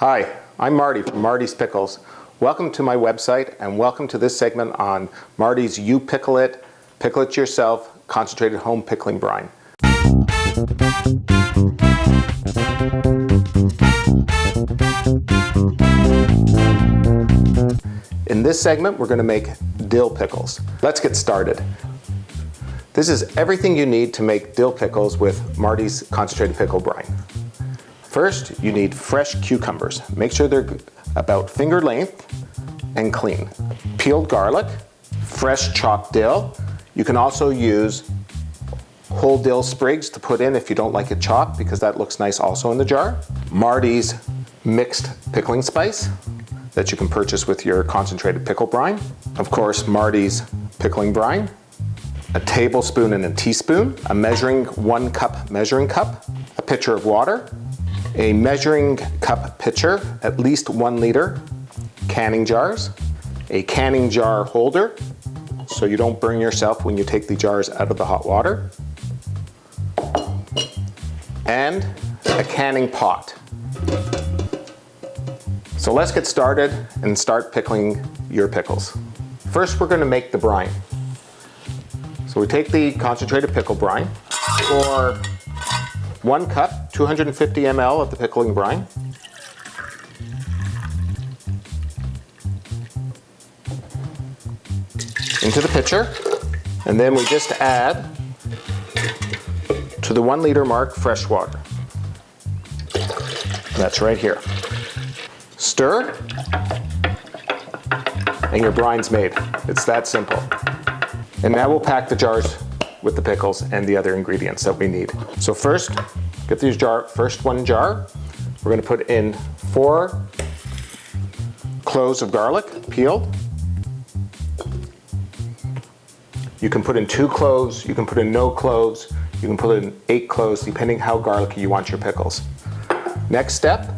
Hi, I'm Marty from Marty's Pickles. Welcome to my website and welcome to this segment on Marty's U-Pickle-it, pickle it yourself, concentrated home pickling brine. In this segment, we're going to make dill pickles. Let's get started. This is everything you need to make dill pickles with Marty's concentrated pickle brine. First, you need fresh cucumbers. Make sure they're about finger length and clean. Peeled garlic, fresh chopped dill. You can also use whole dill sprigs to put in if you don't like it chopped, because that looks nice also in the jar. Marty's mixed pickling spice that you can purchase with your concentrated pickle brine. Of course, Marty's pickling brine. A tablespoon and a teaspoon. A measuring 1 cup measuring cup. A pitcher of water. A measuring cup pitcher, at least 1 liter, canning jars, a canning jar holder so you don't burn yourself when you take the jars out of the hot water, and a canning pot. So let's get started and start pickling your pickles. First, we're going to make the brine. So we take the concentrated pickle brine, or 1 cup, 250 ml of the pickling brine. Into the pitcher, and then we just add to the 1 liter mark fresh water. That's right here. Stir, and your brine's made. It's that simple. And now we'll pack the jars with the pickles and the other ingredients that we need. So first, get these first 1 jar. We're going to put in 4 cloves of garlic, peeled. You can put in 2 cloves, you can put in no cloves, you can put in 8 cloves, depending how garlicky you want your pickles. Next step,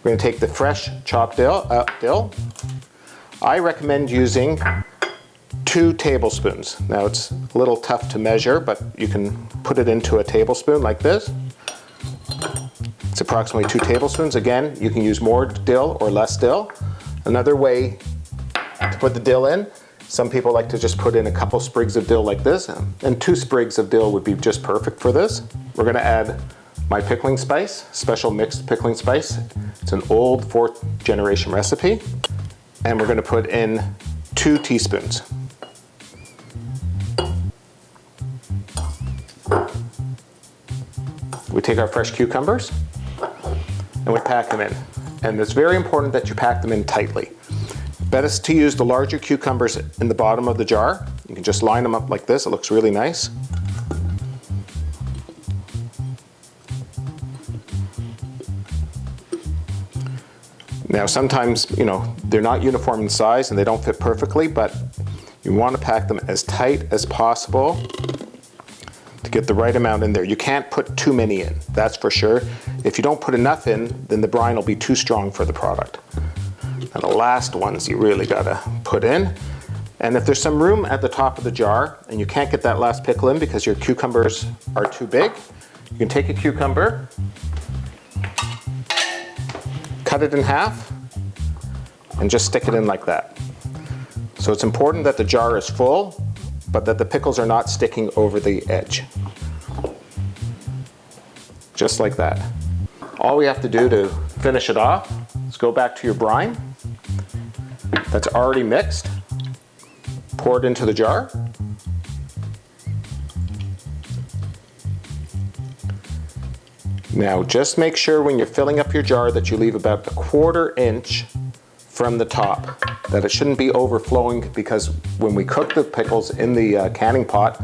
we're going to take the fresh chopped dill. I recommend using 2 tablespoons. Now it's a little tough to measure, but you can put it into a tablespoon like this. It's approximately 2 tablespoons. Again, you can use more dill or less dill. Another way to put the dill in, some people like to just put in a couple sprigs of dill like this, and 2 sprigs of dill would be just perfect for this. We're going to add my pickling spice, special mixed pickling spice. It's an old 4th generation recipe. And we're going to put in 2 teaspoons. We take our fresh cucumbers and we pack them in. And it's very important that you pack them in tightly. Best to use the larger cucumbers in the bottom of the jar. You can just line them up like this. It looks really nice. Now sometimes, they're not uniform in size and they don't fit perfectly, but you want to pack them as tight as possible to get the right amount in there. You can't put too many in, that's for sure. If you don't put enough in, then the brine will be too strong for the product. And the last ones you really gotta put in. And if there's some room at the top of the jar and you can't get that last pickle in because your cucumbers are too big, you can take a cucumber, cut it in half, and just stick it in like that. So it's important that the jar is full, but that the pickles are not sticking over the edge. Just like that. All we have to do to finish it off is go back to your brine that's already mixed, pour it into the jar, now just make sure when you're filling up your jar that you leave about 1/4 inch from the top, that it shouldn't be overflowing, because when we cook the pickles in the canning pot,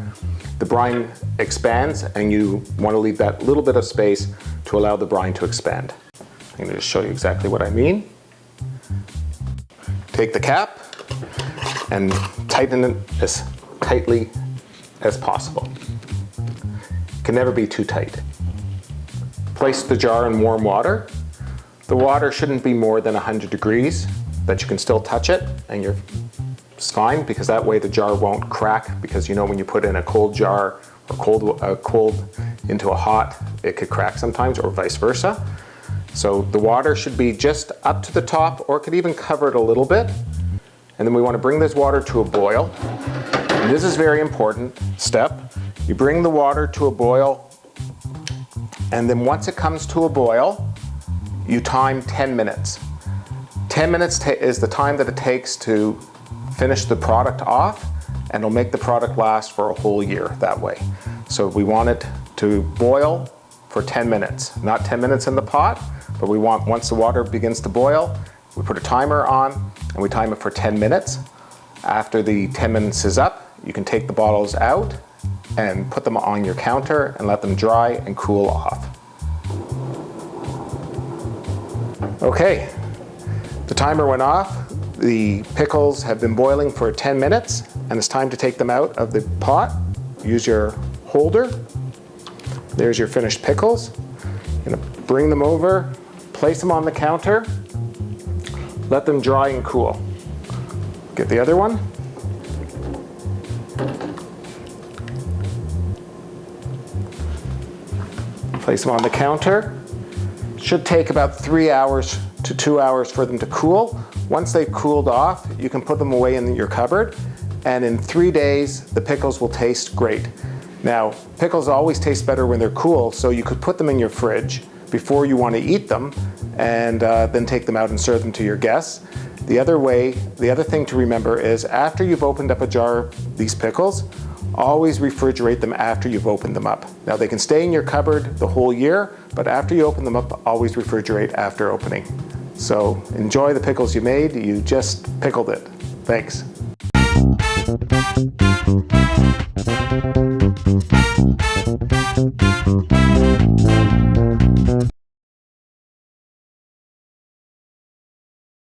the brine expands and you want to leave that little bit of space to allow the brine to expand. I'm going to just show you exactly what I mean. Take the cap and tighten it as tightly as possible. It can never be too tight. Place the jar in warm water. The water shouldn't be more than 100 degrees, that you can still touch it and it's fine, because that way the jar won't crack, because when you put in a cold jar or cold into a hot, it could crack sometimes, or vice versa. So the water should be just up to the top, or it could even cover it a little bit. And then we want to bring this water to a boil. And this is a very important step. You bring the water to a boil, and then once it comes to a boil, you time 10 minutes. 10 minutes is the time that it takes to finish the product off, and it'll make the product last for a whole year that way. So we want it to boil for 10 minutes, not 10 minutes in the pot, but we want, once the water begins to boil, we put a timer on and we time it for 10 minutes. After the 10 minutes is up, you can take the bottles out and put them on your counter and let them dry and cool off. Okay, the timer went off. The pickles have been boiling for 10 minutes and it's time to take them out of the pot. Use your holder. There's your finished pickles. You're gonna bring them over, place them on the counter, let them dry and cool. Get the other one. Place them on the counter. Should take about 3 hours to 2 hours for them to cool. Once they've cooled off, you can put them away in your cupboard, and in 3 days, the pickles will taste great. Now, pickles always taste better when they're cool, so you could put them in your fridge before you want to eat them, and then take them out and serve them to your guests. The other thing to remember is after you've opened up a jar of these pickles, always refrigerate them after you've opened them up. Now they can stay in your cupboard the whole year, but after you open them up, always refrigerate after opening. So enjoy the pickles you made. You just pickled it. Thanks.